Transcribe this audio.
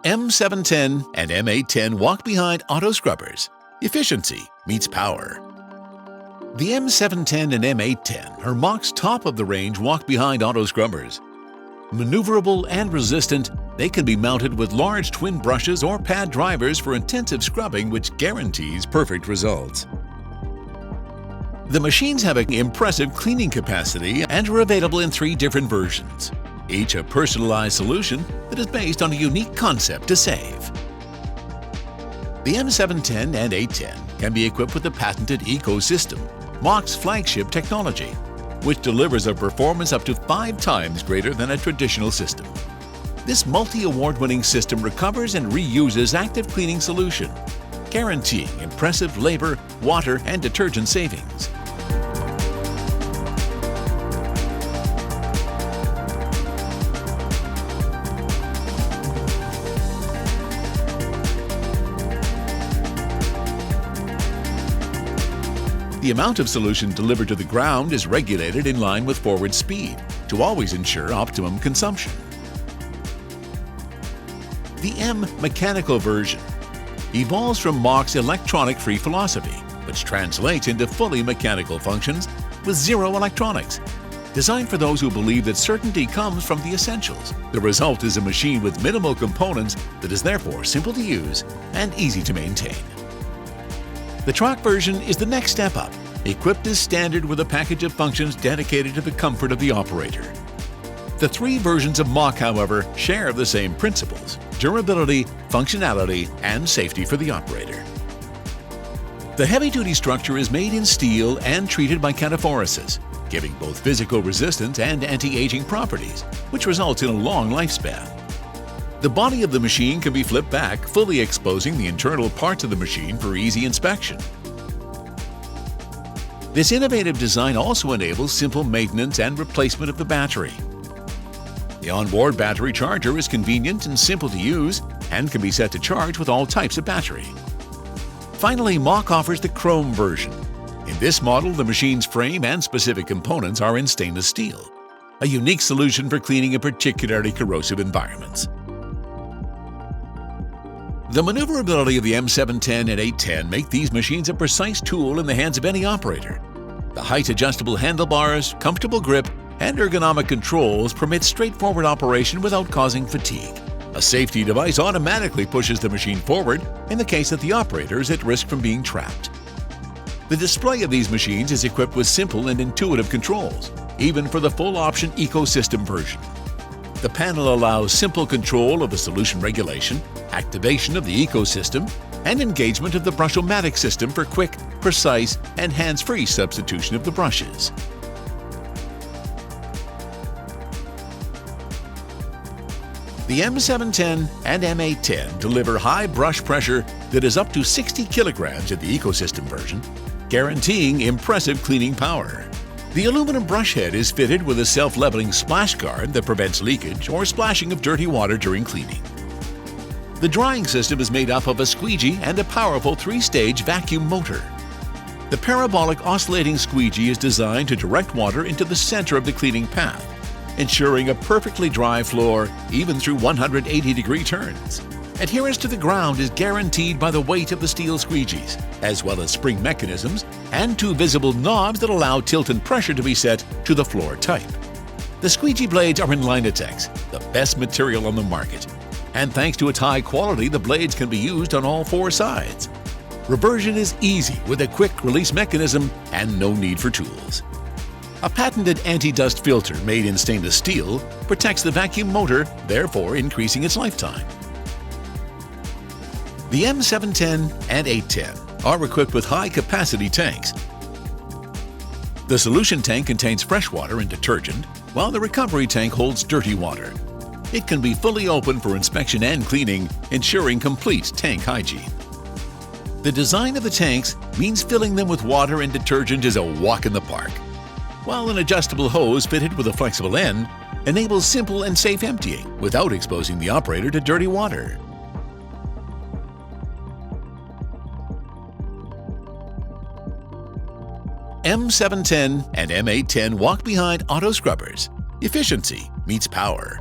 M710 and M810 walk-behind auto scrubbers. Efficiency meets power. The M710 and M810 are MACH's top-of-the-range walk-behind auto scrubbers. Maneuverable and resistant, they can be mounted with large twin brushes or pad drivers for intensive scrubbing, which guarantees perfect results. The machines have an impressive cleaning capacity and are available in 3 different versions, each a personalized solution that is based on a unique concept to save. The M710 and M810 can be equipped with the patented EcoSystem, MACH's flagship technology, which delivers a performance up to 5 times greater than a traditional system. This multi-award-winning system recovers and reuses active cleaning solution, guaranteeing impressive labor, water, and detergent savings. The amount of solution delivered to the ground is regulated in line with forward speed to always ensure optimum consumption. The M mechanical version evolves from MACH's electronic-free philosophy, which translates into fully mechanical functions with zero electronics. Designed for those who believe that certainty comes from the essentials, the result is a machine with minimal components that is therefore simple to use and easy to maintain. The truck version is the next step up, equipped as standard with a package of functions dedicated to the comfort of the operator. The 3 versions of MACH, however, share the same principles: durability, functionality, and safety for the operator. The heavy-duty structure is made in steel and treated by cataphoresis, giving both physical resistance and anti-aging properties, which results in a long lifespan. The body of the machine can be flipped back, fully exposing the internal parts of the machine for easy inspection. This innovative design also enables simple maintenance and replacement of the battery. The onboard battery charger is convenient and simple to use and can be set to charge with all types of battery. Finally, MACH offers the chrome version. In this model, the machine's frame and specific components are in stainless steel, a unique solution for cleaning in particularly corrosive environments. The maneuverability of the M710 and M810 make these machines a precise tool in the hands of any operator. The height-adjustable handlebars, comfortable grip, and ergonomic controls permit straightforward operation without causing fatigue. A safety device automatically pushes the machine forward in the case that the operator is at risk from being trapped. The display of these machines is equipped with simple and intuitive controls, even for the full-option EcoSystem version. The panel allows simple control of the solution regulation, activation of the EcoSystem, and engagement of the brush-o-matic system for quick, precise, and hands-free substitution of the brushes. The M710 and M810 deliver high brush pressure that is up to 60 kilograms in the EcoSystem version, guaranteeing impressive cleaning power. The aluminum brush head is fitted with a self-leveling splash guard that prevents leakage or splashing of dirty water during cleaning. The drying system is made up of a squeegee and a powerful 3-stage vacuum motor. The parabolic oscillating squeegee is designed to direct water into the center of the cleaning path, ensuring a perfectly dry floor even through 180-degree turns. Adherence to the ground is guaranteed by the weight of the steel squeegees, as well as spring mechanisms and 2 visible knobs that allow tilt and pressure to be set to the floor type. The squeegee blades are in Linatex, the best material on the market, and thanks to its high quality, the blades can be used on all 4 sides. Reversion is easy with a quick release mechanism and no need for tools. A patented anti-dust filter made in stainless steel protects the vacuum motor, therefore increasing its lifetime. The M710 and M810 are equipped with high-capacity tanks. The solution tank contains fresh water and detergent, while the recovery tank holds dirty water. It can be fully open for inspection and cleaning, ensuring complete tank hygiene. The design of the tanks means filling them with water and detergent is a walk in the park, while an adjustable hose fitted with a flexible end enables simple and safe emptying without exposing the operator to dirty water. M710 and M810 walk-behind auto scrubbers. Efficiency meets power.